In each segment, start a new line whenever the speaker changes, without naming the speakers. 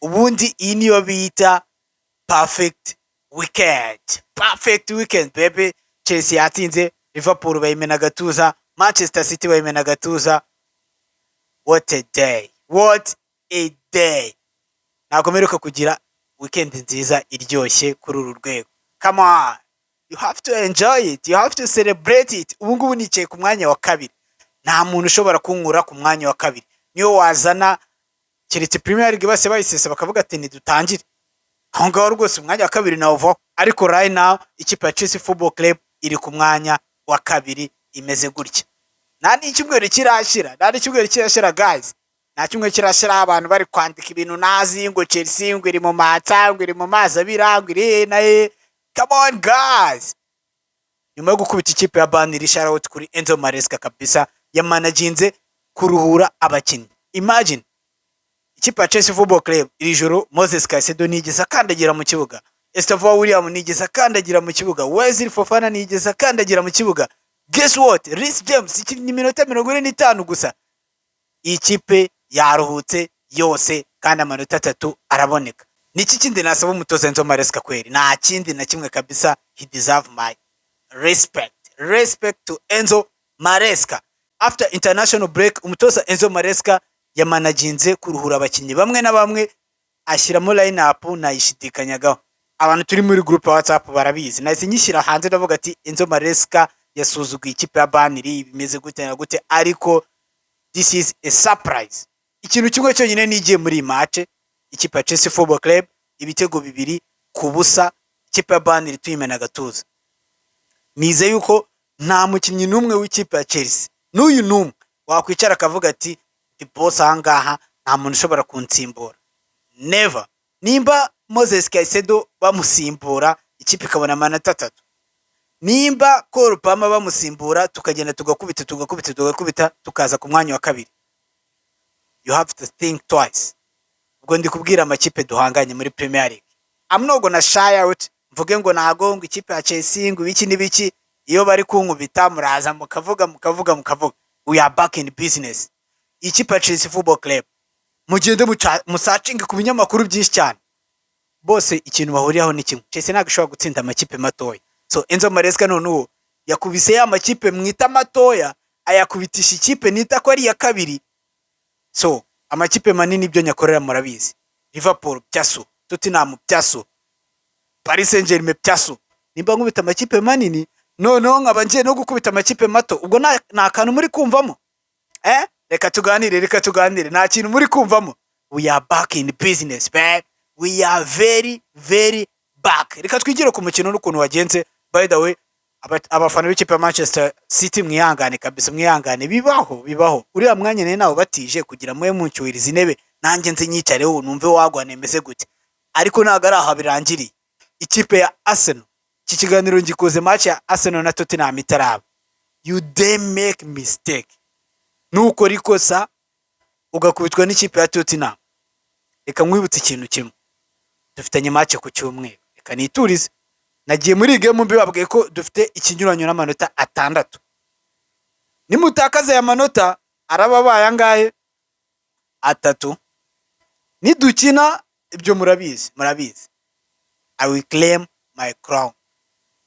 ubundi iyi niyo bita perfect weekend baby. Chelsea yatsinze Liverpool bayimena agatuza, Manchester City bayimena agatuza. What a day. Ntabwo mperuka kugira weekend nziza iryoshye kuri uru rwego. Come on, you have to enjoy it, you have to celebrate it. Ubu ngubu nicaye ku mwanya wa kabiri, nta muntu ushobora kunkura ku mwanya wa kabiri. Niyo wazana keretse Premier League base bayisesa bakavuga ati ntidutangire, aho ngaho rwose umwanya wa kabiri nawuvaho. Ariko right now ikipe ya Chelsea Football Club iri ku mwanya wa kabiri imeze gutya. Nta n'icyumweru kirashira guys, nta cyumweru kirashira abantu bari kwandika ibintu nazi ngo Chelsea ngo iri mu matsa ngo iri mu mazi abira ngo iri naye. Come on guys, nyuma yo gukubita ikipe ya Burnley, shout kuri Enzo Maresca kabisa, yamanaginze kuruhura abakinnyi. Imagine ikipe ya Chelsea Football Club iri joro Moses Caicedo nigeze akandagira mu kibuga, Estevao William nigeze akandagira mu kibuga, Wesley Fofana nigeze akandagira mu kibuga. Guess what? Reece James ni minota 45 gusa. Ikipe yaruhutse yose kandi amanota 3 araboneka. Niki kindi nasaba umutoza Enzo Maresca kweri? Nta kindi na kimwe kabisa. He deserve my respect to Enzo Maresca. After international break, umutoza Enzo Maresca yamanaginze kuruhura abakinnyi bamwe na bamwe, ashyiramo line up nayishidikanyagaho. Abantu turi muri group ya WhatsApp barabizi. Nahise nyishyira hanze ndavuga ati Enzo Maresca yasuzuguye ikipe ya Burnley bimeze gute na gute, ariko this is a surprise. Ikintu kimwe cyonyine nigiye muri match, ikipe ya Chelsea Football Club ibitego 2-0, ikipe ya Burnley tuyimena agatuza. Nize yuko nta mukinnyi numwe w'ikipe ya Chelsea n'uyu numwe wakwicara akavuga ati the boss ahangaha nta muntu ushobora kunsimbura. Never. Nimba Moses Caicedo bamusimbura ikipe ikabona amanota 3, nimba Cole Palmer bamusimbura tukagenda tugakubita tukaza ku mwanya wa kabiri, you have to think twice. Ubwo ndi kubwira amakipe duhanganye muri Premier League, I'm not gonna shy out mvuge ngo nago ngo ikipe ya Chelsea ngo biki nibiki. Iyo bari kunkubita muraza mukavuga we are back in business. Ikipe ya Chelsea Football Club mugende musacinge ku binyamakuru byinshi cyane, bose ikintu bahuriyaho ni kimwe: Chelsea ntabwo ishobora gutsinda amakipe matoya. So Enzo Maresca noneho yakubise ya makipe mwita matoya ayakubitisha ikipe nita ko ari ya kabiri. So amakipe manini byo nyakorera murabizi: Liverpool byaso, Tottenham byaso, Paris Saint-Germain byaso. Nimba nkubita amakipe manini noneho nkaba ngiye no gukubita amakipe mato, ubwo nta kantu muri kumvamo? Reka tuganire, nta kintu muri kumvamo. We are back in business, man. We are very very back. Reka twigire ku mukino n'ukuntu wagenze. By the way, abafana b'ikipe ya Manchester City mwihangane kabisa, mwihangane. Bibaho uriya mwanya ne nawo batije kugira mwe muncyuhiriza intebe nanjye nze nyicareho numve wagwane meze gute, ariko ntago ari aha birangiriye. Ikipe ya Arsenal, iki kiganiro ngikoze match ya Arsenal na Tottenham itaraba. You they make mistake, nuko rikosa ugakubitwa n'ikipe ya Tottenham. Reka nkwibutse ikintu kimwe, dufitanye match ku cyumweru, reka niturize. Nagiye muri game mbibabwiye ko dufite ikinyuranyo n'amanota 6. Nimutakaza ya manota arababaye angahe? 3. Nidukina ibyo murabizi. I will claim my crown.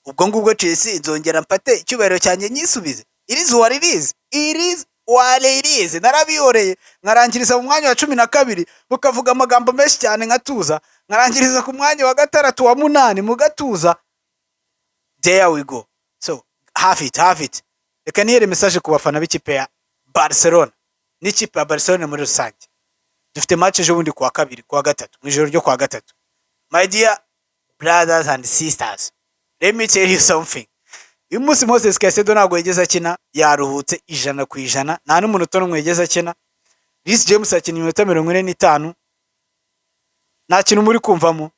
Ubwo ngubwo Chelsea nzongera mpate icyubahiro cyanjye nyisubize. It is what it is. Narabihoreye nkarangiriza mu mwanya wa 12 mukavuga amagambo menshi cyane nkatuza, nkarangiriza ku mwanya wa 6 wa 8 mu gatuza. There we go. So have it. Reka nihere message ku bafana b'ikipe ya Barcelona n'ikipe ya Barcelona muri rusange. Dufite match ejo bundi ku wa 2 ku wa 3 mu ijoro ryo ku wa 3. My dear brothers and sisters, let me tell you something. Uyu munsi Moses Caicedo ntabwo yigeze akina, yaruhutse 100%, nta n'umuntu utonwe yigeze akina. Reece James akina iminota 45, nta kintu muri kumvamo.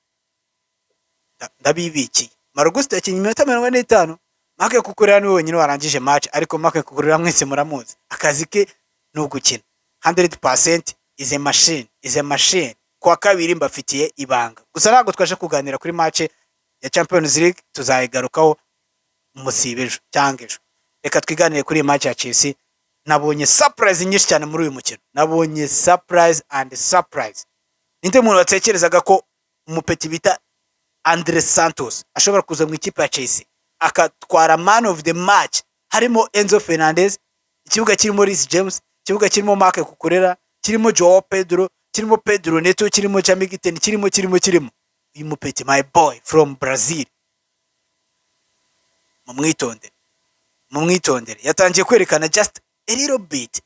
Ndabibiki Marcus akina iminota 45. Marc Cucurella ni wenyine warangije match, ariko Marc Cucurella mwese muramuzi akazi ke no gukina 100%. is a machine. Kwa kabiri mbafitiye ibanga, gusa ntabwo twaje kuganira kuri match ya Champions League, tuzayigarukaho musibejo cyangwa ejo. Reka twiganire kuri match ya Chelsea. Nabonye surprise nyinshi cyane muri uyu mukino, nabonye surprise. ninde muntu watekerezaga ko umupeti bita Andres Santos ashobora kuza mu ikipe ya Chelsea akatwara man of the match, harimo Enzo Fernandez, ikibuga kirimo Reece James, ikibuga kirimo Marc Cucurella, kirimo Joao Pedro, kirimo Pedro Neto, kirimo Jamie Gitten, kirimo uyu mupeti my boy from Brazil. mumwitondere yatangiye kwerekana just a little bit,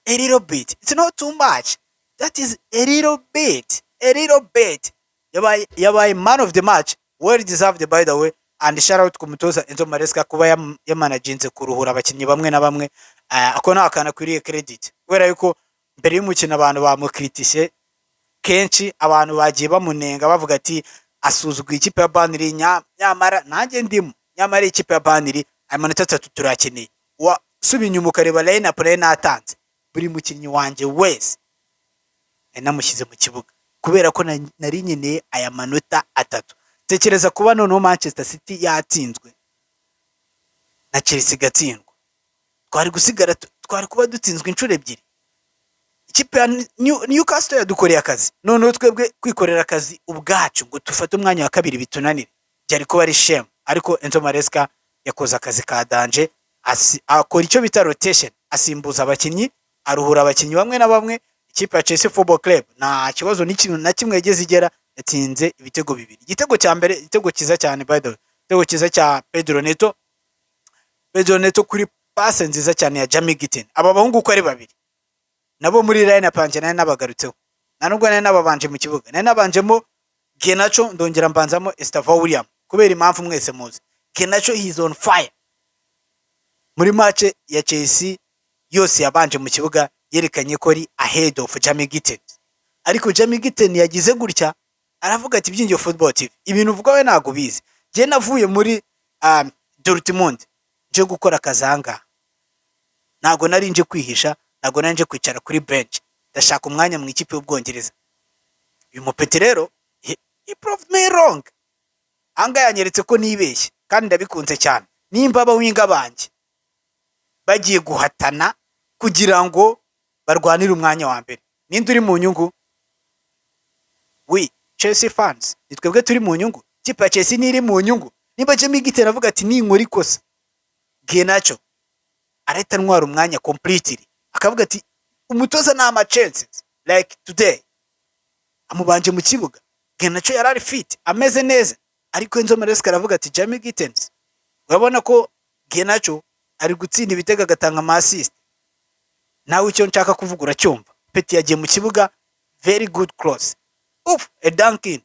it's not too much, that is a little bit. yabaye man of the match, well deserved by the way, and shout out ku mutoza Enzo Maresca kuba yamanaginze kuruhura abakinnyi bamwe na bamwe, ako nta kana kwiriye credit, kubera yuko mbere y'umukino abantu bamukritishe kenshi, abantu bagiye bamunenga bavuga ati asuzuguye ikipe ya Burnley, nyamara nanjye ndimo, nyamara ikipe ya Burnley amanota 3 turakeneye. Subi inyuma ukareba line up natanze, buri mukinnyi wanje wese namushyize mu kibuga kubera ko nari nkeneye aya manota 3. Tekereza kuba noneho Manchester City yatsinzwe na Chelsea gatsindwa, twari kuba dutsinzwe inshuro ebyiri. Ikipe ya Newcastle yadukoreye akazi, noneho twebwe kwikorera akazi ubwacu ngo tufate umwanya wa kabiri bitunanire, byari kuba ari shame. Ariko Enzo Maresca yakoze akazi ka danje, akora icyo bita rotation, asimbuza abakinnyi, aruhura abakinnyi bamwe na bamwe. Ikipe ya Chelsea Football Club nta kibazo n'ikintu na kimwe yageze igera, yatsinze ibitego 2. Igitego cya mbere, igitego kiza cyane by the way, igitego kiza cya Pedro Neto kuri passe nziza cyane ya Jamie Gitten. Aba bahungu uko ari babiri nabo muri line panje nari nabagarutseho, nanubwo nari nababanje mu kibuga, nari nabanjemo Garnacho, ndongera mbanzamo Estevao William, kubera impamvu mwese muzi. Garnacho he is on fire. Muri match ya Chelsea yose yabanje mu kibuga yerekanye ko ari ahead of Jamie Gitten, ariko Jamie Gitten yagize gutya aravuga ati byingiye Football TV, ibintu uvuga we ntago bizi, je navuye muri Dortmund nje gukora kazanga, ntago nari nje kwihisha, ntago nari nje kwicara kuri bench, ndashaka umwanya mu ikipe y'Ubwongereza. Uyu mupeti rero he proved me wrong, anga yanyeretse ko nibeshye kandi ndabikunze cyane. Nimba abawinga banje bagiye guhatana kugira ngo barwanire umwanya wa mbere, ninde uri mu nyungu? We Chelsea fans nitwebwe turi mu nyungu, ikipe ya Chelsea niri mu nyungu. Nimba Jamie Gitten avuga ati ninkora ikosa, Garnacho areta ntwara umwanya completely, akavuga ati umutoza nta ma chances like today, amubanje mu kibuga. Garnacho yarari fit ameze neza, ariko Enzo Maresca aravuga ati Jamie Gitten, urabona ko Garnacho ari gutsinda ibitego agatanga ama assist, nawe icyo nshaka kuvuga uracyumva. Peti yagiye mu kibuga, very good cross, a dunking.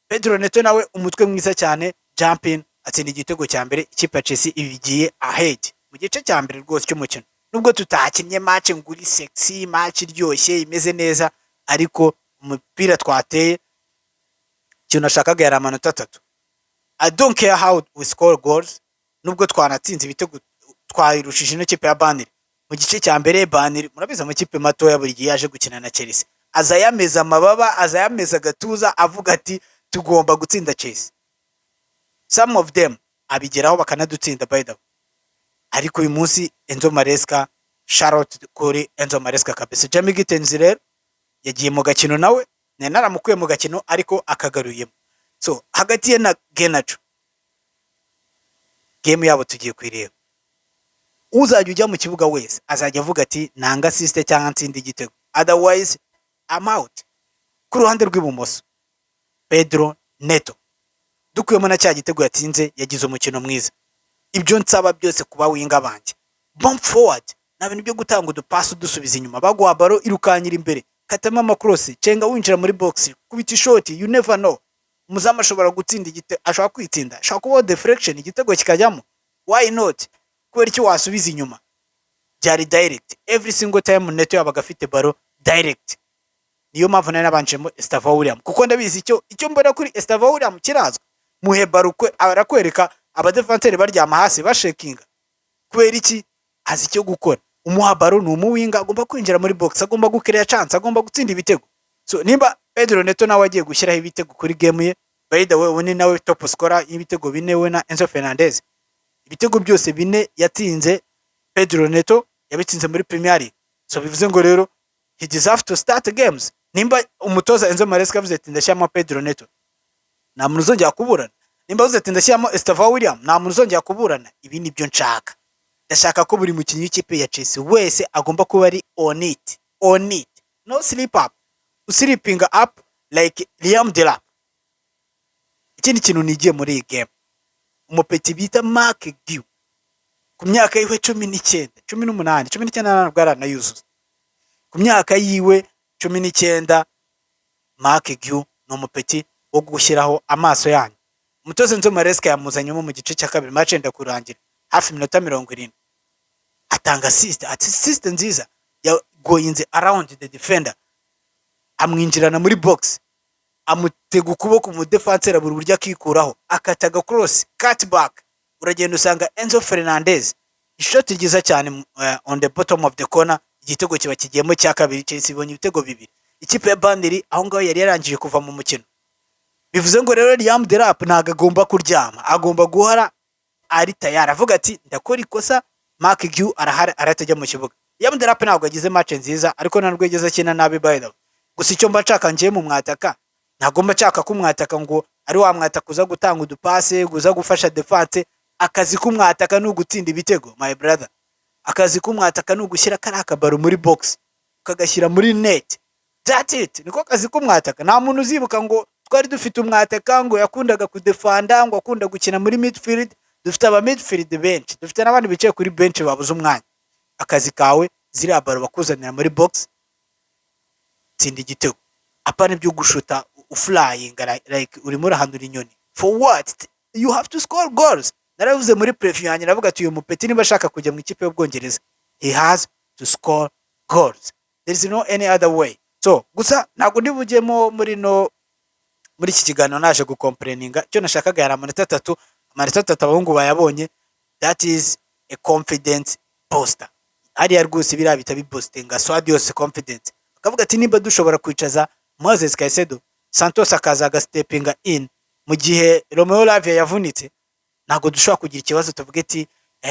Pedro Neto nawe umutwe mwiza cyane, jumping, atsinda igitego cya mbere. Ikipe ya Chelsea ibigiye ahead mu gice cya mbere rwose cy'umukino. Nubwo tutakinnye match nguri sexy, match iryoshye imeze neza, ariko umupira twateye cyo nashakaga yari amanota 3. I don't care how we score goals, nubwo twanatsinze ibitego twayirushije ino kipe ya Burnley mu gice cya mbere. Burnley murabiza mu kipe mato ya buri gihe yaje gukina na Chelsea, azayameza amababa, azayameza gatuza, avuga ati tugomba gutsinda Chelsea. Some of them abigeraho bakanadutsinda by the way, ariko uyu munsi Enzo Maresca, shout out kuri Enzo Maresca kabisa. Jamie Gitten rero yagiye mu gakino, nawe naramukuye mu gakino ariko akagaruyemo. So hagati ye na Garnacho, game yabo tugiye kwireba. Uzajya ujya mu kibuga wese azajya avuga ati nanga assist cyangwa nsindi igitego, otherwise I'm out. Ku ruhande rw'ibumoso Pedro Neto, dukuyemo na cya gitego yatsinze, yagize umukino mwiza. Ibyo nsaba byose kuba winga banje, bomb forward, na bintu byo gutanga udupass dusubiza inyuma, bagwa baro irukanyira imbere, katama amacross, cenga winjira muri box, kubita shot, you never know. Muzama ashobora gutsinda igitego, ashobora kwitsinda, ashobora kuba deflection igitego kikajyamo, why not? Kubera iki wasubiza inyuma? Byari direct every single time Neto yabaga afite baro direct. Niyo mpamvu nari nabanjemo Estevao William, kuko ndabizi icyo mbona kuri Estevao William kirazwa. Muhe baro arakwereka abadefenseur baryama hasi bashekinga. Kubera iki? Azi icyo gukora. Umuha baro ni umuwinga, agomba kwinjira muri box, agomba gukereya chance, agomba gutsinda ibitego. So nimba Pedro Neto nawe agiye gushyiraho ibitego kuri game ye, by the way we nawe top scorer y'ibitego 4 we na Enzo Fernandez. Ibitego byose 4 yatsinze Pedro Neto, yabitsinze muri Premier League. So bivuze ngo rero he deserves to start games. nimba umutoza Enzo Maresca avuze ati ndashyiramo Pedro Neto, nta muntu uzongera kuburana. Nimba avuze ati ndashyiramo Estevao William, nta muntu uzongera kuburana. Ibi nibyo nshaka. Ndashaka ko buri mukinnyi w'ikipe ya Chelsea wese agomba kuba ari on it, no sleep up, sleeping up like Liam Delap. Ikindi kintu nigiye muri iyi game, umupeti bita Mark Guehi ku myaka yiwe 19, 18, 19 ntabwo aranayuzuza. Ku myaka yiwe 19, Mark Guehi ni umupeti wo gushyiraho amaso yanyu. Umutoza Enzo Maresca yamuzanyemo mu gice cya kabiri, match enda kurangira hafi minota 70, atanga assist nziza ya going around the defender, amwinjirana muri box, amutega ukuboko mu defenseur buri buryo akikuraho, akataga cross cut back, uragenda usanga Enzo Fernandez ishot ryiza cyane on the bottom of the corner, igitego kiba kigiyemo cya kabiri. Chelsea ibonye ibitego bibiri. Ikipe ya Burnley aho ngaho yari yarangije kuva mu mukino. Bivuze ngo rero Liam Delap ntago agomba kuryama, agomba guhora ari tayari, avuga ati ndakora ikosa, Mark Guehi arahari aratajya mu kibuga. Liam Delap ntabwo agize match nziza, ariko ntabwo yageze akina nabi by the way. Gusa icyo mba nshaka ngiye mu mwataka, ntagomba nshaka ko umwataka ngo ari wa mwataka uza gutanga udupase, uza gufasha defense. Akazi k'umwataka ni ugutsinda ibitego my brother. Akazi k'umwataka ni ugushyira kariya kabaro muri box ukagashyira muri net, that's it. Niko kazi k'umwataka. Nta muntu uzibuka ngo twari dufite umwataka ngo yakundaga kudefanda, ngo akunda gukina muri midfield. Dufite aba midfield bench, dufite n'abandi bicaye kuri bench babuze umwanya. Akazi kawe ziriya baro bakuzanira muri box, tsinda igitego. Apana byo gushuta uflying like urimo urahandura inyoni. For what? You have to score goals. Naravuze muri preview yanjye navuga ati uyu mupeti niba ashaka kujya mu ikipe y'Ubwongereza, he has to score goals. There is no any other way. So gusa ntabwo ndibujyemo muri iki kiganiro naje gucomplaininga. Cyo nashakaga yari amanota 3 abahungu bayabonye. That is a confidence poster. Hariya rwose biriya bita bibostinga Swadios confidence. Akavuga ati niba dushobora kwicaza Moses Caicedo, Santos akaza stepping in mu gihe Romeo Lavia yavunitse, ntago dushobora kugira ikibazo tuvuge ati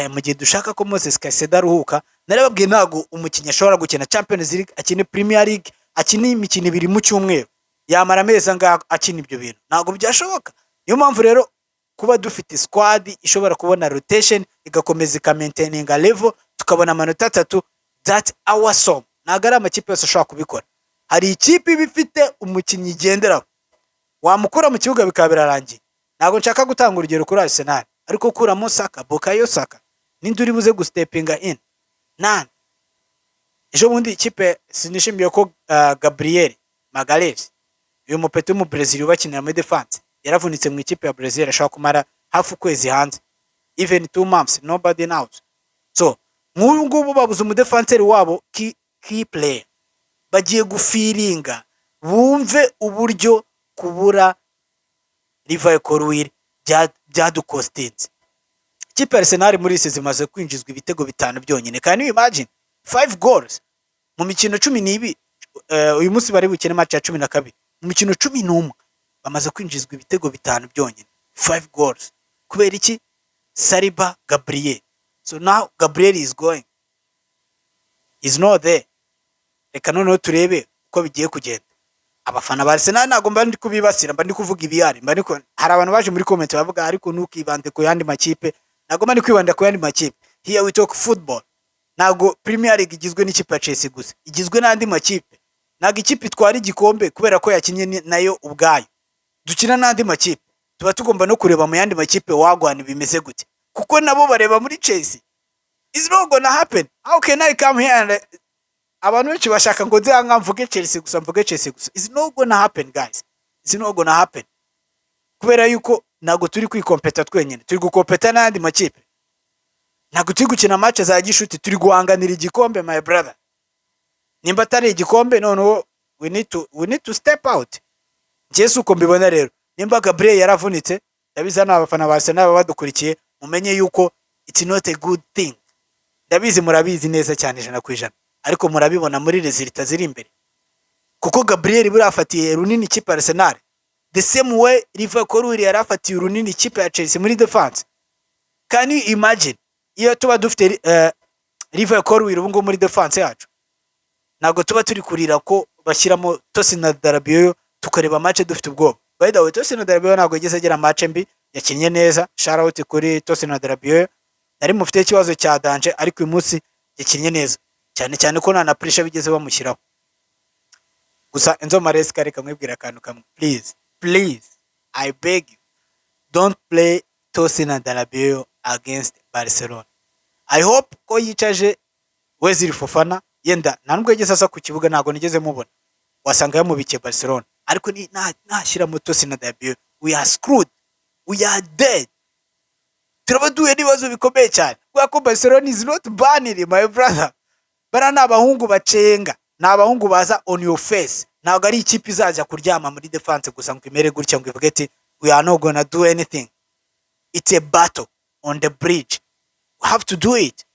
mu gihe dushaka ko Moses Caicedo aruhuka. Narababwiye ntago umukinnyi ashobora gukina Champions League, akine Premier League, akine imikino 2 mu cyumweru, yamara amezi anga akina ibyo bintu, ntago byashoboka. Niyo mpamvu rero kuba dufite squad ishobora kubona rotation igakomeza ikamaintaininga level, tukabona amanota 3, that awesome. Ntago ari amakipe yose ashobora kubikora. Hari ikipe bifite umukinnyi igenderaho, wamukura mu kibuga bikaba birarangiye. Ntago nshaka gutanga urugero kuri Arsenal, ariko kuramo Saka, Bukayo Saka, ninde uri buze gustepinga in? None. Ejo bundi ikipe sinishimiye ko Gabriel Magalhaes, uyu mupeti mu Brazil ubakinira muri defense, yaravunitse mu ikipe ya Brazil, ashaka kumara hafu kwezi hanze, even 2 months, nobody knows. So nk'ubu ngubu babuze mu defenseur wabo key player, bagiye gufiringa bumve uburyo kubura Liverpool Corwil byadukostinze. Ikipe Arsenal muri isi zimaze kwinjizwa ibitego 5 byonyine. Can you imagine 5 goals mu mikino 12? Uyu munsi bari bukene match ya 12, mu mikino 11 bamaze kwinjizwa ibitego 5 byonyine, 5 goals. Kubera iki? Saliba, Gabriel. So now Gabriel is going, is not there. Reka noneho turebe uko bigiye kugenda. Abafana ba Arsenal ntago mba ndi kubibasira, mba ndi kuvuga ibiyari, mba ndiko hari abantu baje muri comment bavuga ariko ntukibande ku yandi makipe. Ntago mba ndi kwibanda ku yandi makipe. Here we talk football. Ntago Premier League igizwe n'ikipe ya Chelsea gusa, igizwe n'andi makipe. Ntago ikipe itwara igikombe kubera ko yakinye nayo ubwayo. Dukina n'andi makipe, tuba tugomba no kureba mu yandi makipe wagwana bimeze gute, kuko nabo bareba muri Chelsea. Is not gonna happen. How can I come here and abantu benshi bashaka ngo nzanga mvuge Chelsea gusa, mvuge Chelsea gusa? It's not gonna happen guys, it's not gonna happen. Kubera yuko ntago turi kwikompeta twenyine, turi gukompeta n'andi makipe. Ntago turi gukina match za gishuti, turi guhanganira igikombe my brother. Nimba atari igikombe noneho we need to step out. Jesu uko mbibona rero, nimba Gabriel yaravunitse, ndabiza n'abafana ba Arsenal badukurikiye mumenye yuko it's not a good thing. Ndabizi murabizi neza cyane 100%, ariko murabibona muri resulta ziri imbere. Kuko Gabriel burafatiye runini ikipe Arsenal, the same way Liverpool Corwil yarafatiye runini ikipe ya Chelsea muri defense. Can you imagine iyo tuba dufite Liverpool Corwil ubu ngo muri defense yacu? Nago tuba turi kurira ko bashyiramo Tosin na Darabioyo tukareba match dufite ubwoba. By the way, Tosin na Darabioyo ntabwo yigeze agira match mbi, yakinnye neza. Shout out kuri Tosin na Darabioyo. Nari mufite ikibazo cya danje ariko uyu munsi yakinnye neza. Cyane cyane ko nta na pressure bigeze bamushyiraho. Gusa Enzo Maresca reka mwibwira akantu kamwe. Please, I beg you, don't play Tosin na Darabioyo against Barcelona. I hope ko yicaje Wesley Fofana, yenda nta nubwo yageze asa ku kibuga, ntabwo nigeze mubona, wasanga yamubikiye Barcelona, ariko nashyira mu Tosin na Darabioyo, we are screwed, we are dead. Turaba duhuye n'ibibazo bikomeye cyane kubera ko Barcelona is not banning my brother. Bara ni abahungu bacenga, ni abahungu baza on your face. Ntabwo ari ikipe izajya kuryama muri defense gusa ngo imere gutya ngo ivuge ati we are not gonna do anything. It's a battle on the bridge. We have to do it.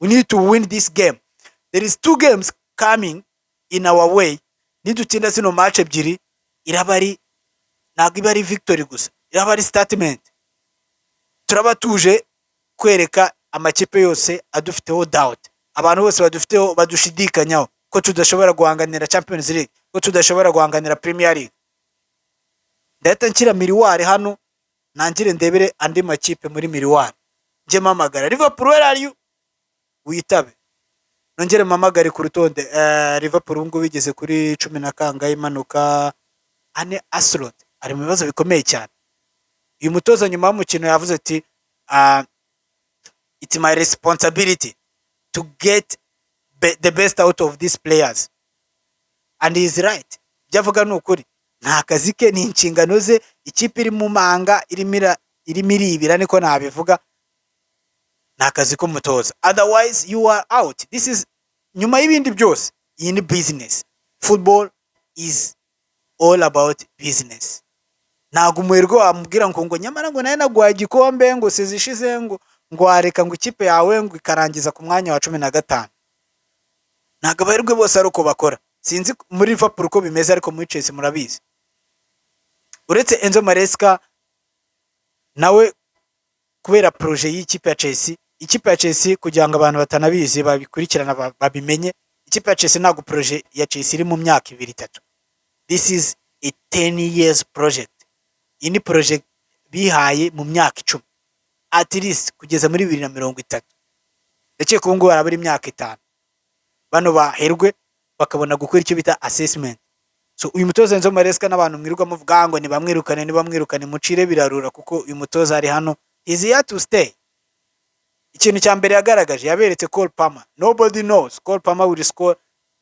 We need to win this game. There is 2 games coming in our way. Nidutsinda zino match ebyiri iraba ari ntabwo iba ari victory gusa, iraba ari statement. Turaba tuje kwereka amakipe yose adufiteho doubt, abantu bose badufiteho badushidikanyaho ko tudashobora guhanganira Champions League, ko tudashobora guhanganira Premier League. Ndahita nshyira Miriwari hano nangire ndebere andi makipe muri Miriwari. Nje mamagara Liverpool, where are you? Witabe. Nongere mamagare ku rutonde. Liverpool ngo bigeze kuri 10 na kangahe imanuka. Ane Aslot ari mu bibazo bikomeye cyane. Uyu mutoza nyuma y'umukino yavuze ati it's my responsibility to get the best out of these players, and he is right. Byavuga n'ukuri, nta kazi ke ni inshingano ze. Ikipe iri mu manga iribira niko nabivuga, nta kazi ko mutoza, otherwise you are out. This is nyuma y'ibindi byose, iyi ni business. Football is all about business. Ntago umuherwe wamubwira ngo nyamara ngo naye naguhaye igikombe ngo sezishize ngo areka ngo ikipe yawe ngo ikarangiza ku mwanya wa 15. Ntago abaherwe bose ari uko bakora. Sinzi muri Liverpool uko bimeze, ariko muri Chelsea murabizi. Uretse Enzo Maresca nawe kubera projet y'ikipe ya Chelsea, ikipe ya Chelsea kugira ngo abantu batanabizi babikurikirana babimenye, ikipe ya Chelsea ntago projet ya Chelsea iri mu myaka 2-3. This is a 10 years project. Ini project bihaye mu myaka 10 at least kugeza muri 2030. Ndetse ko ngo barabari imyaka 5 bano baherwe bakabona gukora icyo bita assessment. So uyu mutoza Enzo Maresca n'abantu mwirirwa muvuga ngo ni bamwirukane mucire birarura, kuko uyu mutoza ari hano, is here to stay. Ikintu cya mbere yagaragaje, yaberetse Cole Palmer. Nobody knows Cole Palmer will score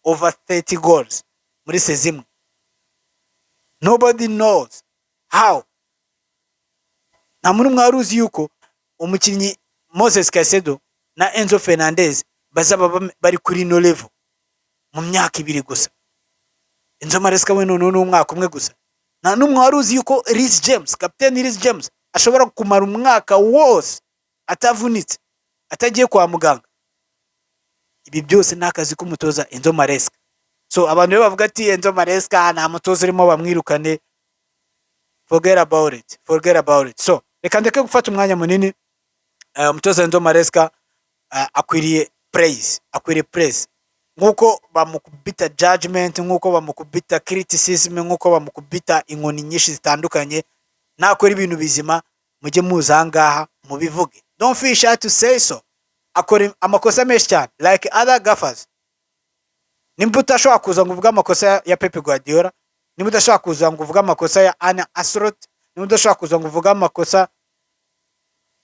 over 30 goals muri sezimwe. Nobody knows how. Nta muntu mwaruzi yuko umukinnyi Moses Caicedo na Enzo Fernandez bazaba bari kuri no level mu myaka 2 gusa. Enzo Maresca we none umwaka umwe gusa. Nta numwe waruzi yuko Reece James, Captain Reece James, ashobora kumara umwaka wose atavunitse, atagiye kwa muganga. Ibi byose nakazi kumutoza Enzo Maresca. So abantu bavuga ati Enzo Maresca nta mutoza urimo bamwirukane, forget about it. So reka ndeke gufata umwanya munini. Umutoza Enzo Maresca akwiriye praise, nkuko bamukubita judgment, nkuko bamukubita criticism, nkuko bamukubita inkoni nyinshi zitandukanye. Nakora ibintu bizima, mujye muzangaha mubivuge. Don't feel shy to say so. Akora amakosa menshi cyane like other gaffers. Nimba utashobora kuza ngo uvuge amakosa ya Pep Guardiola, nimba udashobora kuza ngo uvuge amakosa ya Arne Slot, nimba udashobora kuza ngo uvuge amakosa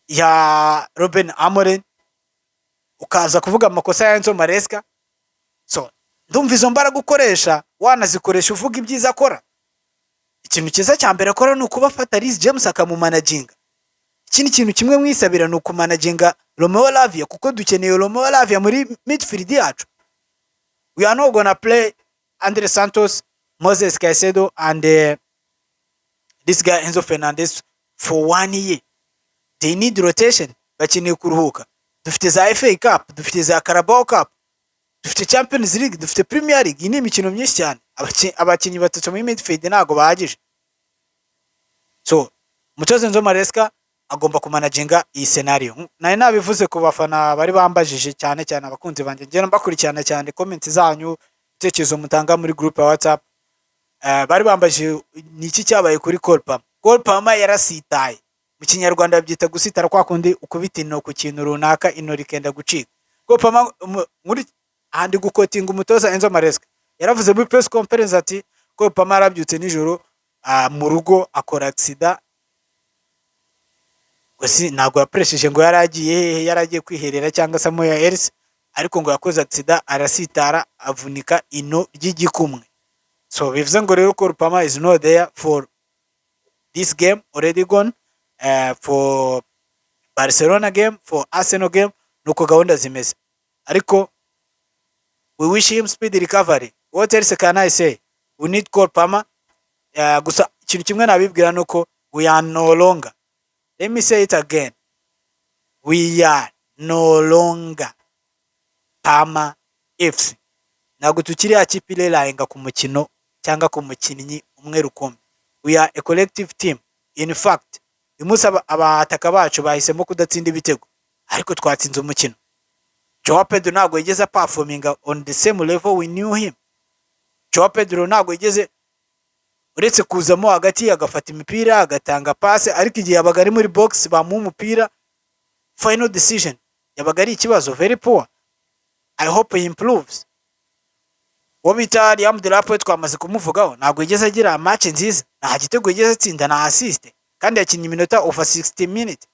ya Ruben Amorim, ukaza kuvuga amakosa ya Enzo Maresca. So ndumva izo mbaraga ukoresha wanazikoresha uvuga ibyiza akora. Ikintu cyiza cya mbere akora ni ukubafata Reece James akamumanaginga. Ikindi kintu kimwe mwisabira ni ukumanaginga Romeo Lavia, kuko dukeneye Romeo Lavia muri midfield yacu. We are not gonna play Andre Santos, Moses Caicedo and this guy Enzo Fernandez for 1 year. They need rotation. Bakeneye kuruhuka. Dufite za FA Cup, dufite za Carabao Cup, dufite Champions League, dufite Premier League. Iyi ni imikino myinshi cyane. Abakinnyi batatu muri midfield ntago bahagije. So umutoza Enzo Maresca agomba kumanaginga iyi scenario. Nari nabivuze ku bafana bari bambajije cyane abakunzi banje. Ngera mbakurikirana cyane comment zanyu, ibitekerezo mutanga muri group ya WhatsApp. Bari bambaje niki cyabaye kuri Cole Palmer. Cole Palmer yarasitaye. Mu kinyarwanda byita gusitara kwa kundi ukubita ino ku kintu runaka ino rikenda gucika. Cole Palmer muri ahandi gukotinga umutoza Enzo Maresca yaravuze muri press conference ati Cole Palmer arabyutse nijoro mu rugo akora accident. Gusi ntabwo yapresheje ngo yaragiye kwiherera cyangwa se moya else, ariko ngo yakoze accident arasitara avunika ino ry'igikumwe. So bivuze ngo rero Cole Palmer is not there for this game, already gone for Barcelona game, for Arsenal game, nuko gahunda zimeze. Ariko we wish him speedy recovery. What else can I say? We need Cole Palmer. Gusa ikintu kimwe nabibwira nuko we are no longer, let me say it again, we are no longer Palmer FC. Ntabwo tukiri akipe irerayenga ku mukino cyangwa ku mukinnyi umwe rukombe. We are a collective team. In fact, umusaba abataka bacu bahisemo kudatsinda ibitego, ariko twatsinze umukino. Joao Pedro ntabwo yigeze performing on the same level we knew him. Joao Pedro ntabwo yigeze uretse kuzamo hagati agafata imipira agatanga passe, ariko igihe yabaga ari muri box bamuha umupira, final decision yabaga ari ikibazo, very poor. I hope he improves. Wabita Liam Delap twamaze kumuvugaho, ntabwo yigeze agira match nziza, nta gitego yigeze atsinda, na assist, kandi yakinnye iminota over 60 minutes.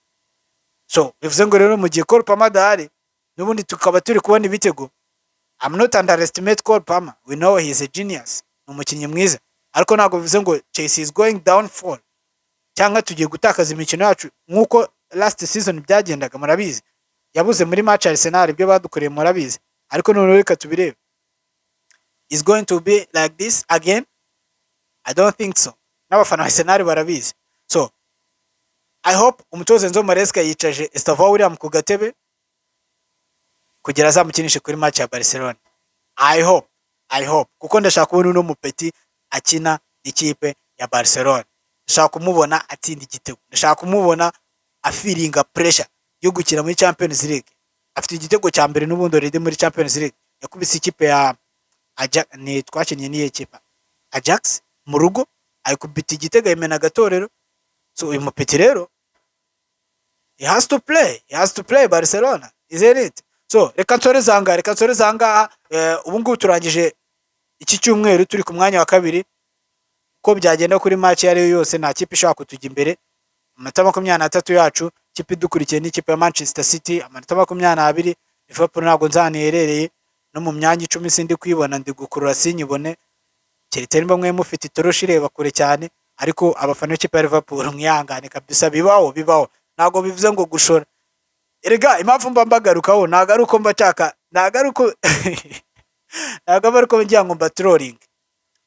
So bivuze ngo rero mu gihe Cole Palmer adahari n'ubundi tukaba turi kubona ibitego. I'm not underestimate Cole Palmer, we know he is a genius, ni umukinnyi mwiza, ariko ntabwo bivuze ngo Chelsea is going downfall cyangwa tugiye gutakaza imikino yacu nkuko last season byagendaga. Murabizi yabuze muri match Arsenal, ibyo badukoreye murabizi, ariko none reka tubirebe. Is going to be like this again? I don't think so. N'abafana ba Arsenal barabizi. So I hope umutoza Enzo Maresca yicaje Estevao William ku gatebe kugira azamukinishe kuri match ya Barcelona. I hope kuko ndashaka kubona uno mupeti akina ikipe ya Barcelona. Ndashaka kumubona atsinda igitego, ndashaka kumubona afiringa pressure yo gukina muri Champions League. Afite igitego cya mbere n'ubundi already muri Champions League, yakubise ikipe ya Ajax, ni twakinnye niye kipe Ajax mu rugo, ayikubita igitego yemena gatorero. So uyu mupeti rero he has to play Barcelona, isn't it? So reka nsore zanga ubu ngubu turangije iki cyumweru turi ku mwanya wa kabiri. Ko byagenda kuri match yari yose nta kipe ishaka kutujya imbere. Amanota 23 yacu, kipe dukurikiye ni kipe ya Manchester City amanota 22. Liverpool ntabwo nzaniherereye no mu myanya 10 sindi kwibona, ndi gukurura sinyibone. Keretse nimba mwe mufite itoroshi ireba kure cyane, ariko abafana b'ikipe ya Liverpool mwihangane kabisa, bibaho ntabwo bivuze ngo gushora. Erega impamvu mba mbagarukaho nagaruko mbacaka, nagaruko nagaruko ngiye ngo mba trolling,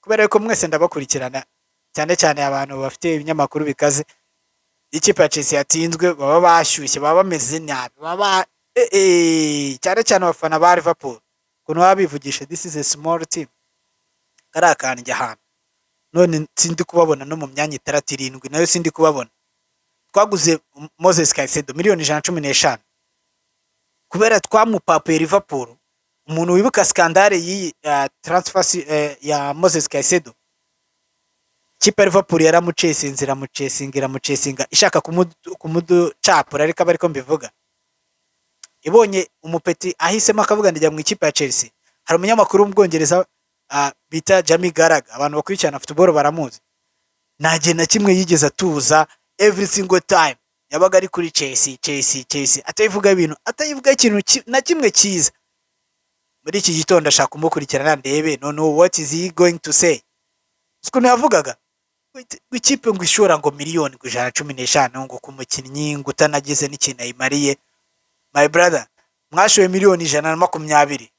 kubera ko mwese ndabakurikirana cyane cyane abantu bafite ibinyamakuru bikaze. Ikipe ya Chelsea yatsinzwe baba bashyushye, baba bameze nabi, baba cyane cyane abafana ba Liverpool kuno babivugisha this is a small team, karakanje hano none sindi kubabona no mu myanya 37 nayo sindi kubabona. Twaguze Moses Caicedo miliyoni 115 kubera twamupapuye Liverpool. Umuntu wibuka skandale yi transfer ya Moses Caicedo, kipe Liverpool yaramucesingira ishaka kumuducapura, ariko bariko mbivuga ibonye umupeti ahisemo akavuga ndijya mu ikipe ya Chelsea. Hari umunyamakuru w'Ubwongereza bita Jamie Gallagher, abantu bakurikirana football baramuzi, naje na kimwe yigeze atuza. Every single time yabaga ari kuri Chelsea atayivuga ibintu, atayivuga ikintu na kimwe cyiza. Muri iki gitondo ashaka kumukurikirana ndebe none what is he going to say. Siko yavugaga ikipe ngo ishora ngo miliyoni 115 ngo kumukinnyi ngo utanagize n'ikintu ayimariye. My brother, mwashoye miliyoni 120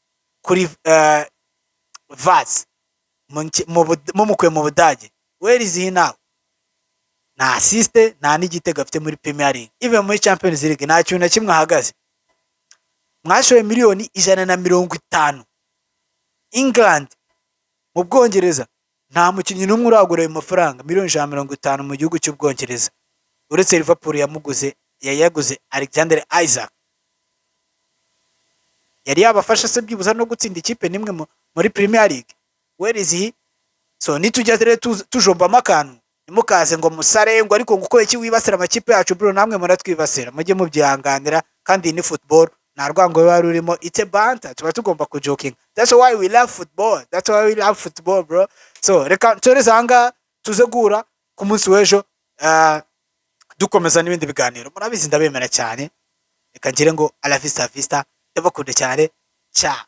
kuri Vaz mumukwe mu Budage. Where is he now? Na assiste na n'igitego afite muri Premier League, even muri Champions League nta kintu na kimwe ahagaze. Mwashoye miliyoni 150 England mu Bwongereza, nta mukinnyi n'umwe uragura ayo mafaranga miliyoni 150 mu gihugu cy'Ubwongereza uretse Liverpool yaguze Alexander Isaac. Yari yabafasha se byibuza no gutsinda ikipe nimwe muri Premier League? Where is he? So nitujya rero tujombamo akantu, ntimukaze ngo musare ngo ariko nguko iki wibasira amakipe yacu bro, namwe muratwibasira, mujye mubyihanganira, kandi ni football, nta rwango ruba rurimo, it's a banter, tuba tugomba kujoking. That's why we love football, that's why we love football bro. So reka nsoreze ahangaha, tuze guhura ku munsi w'ejo dukomeza n'ibindi biganiro. Murabizi ndabemera cyane, reka ngire ngo à la vista vista, ndabakunda cyane, ciao.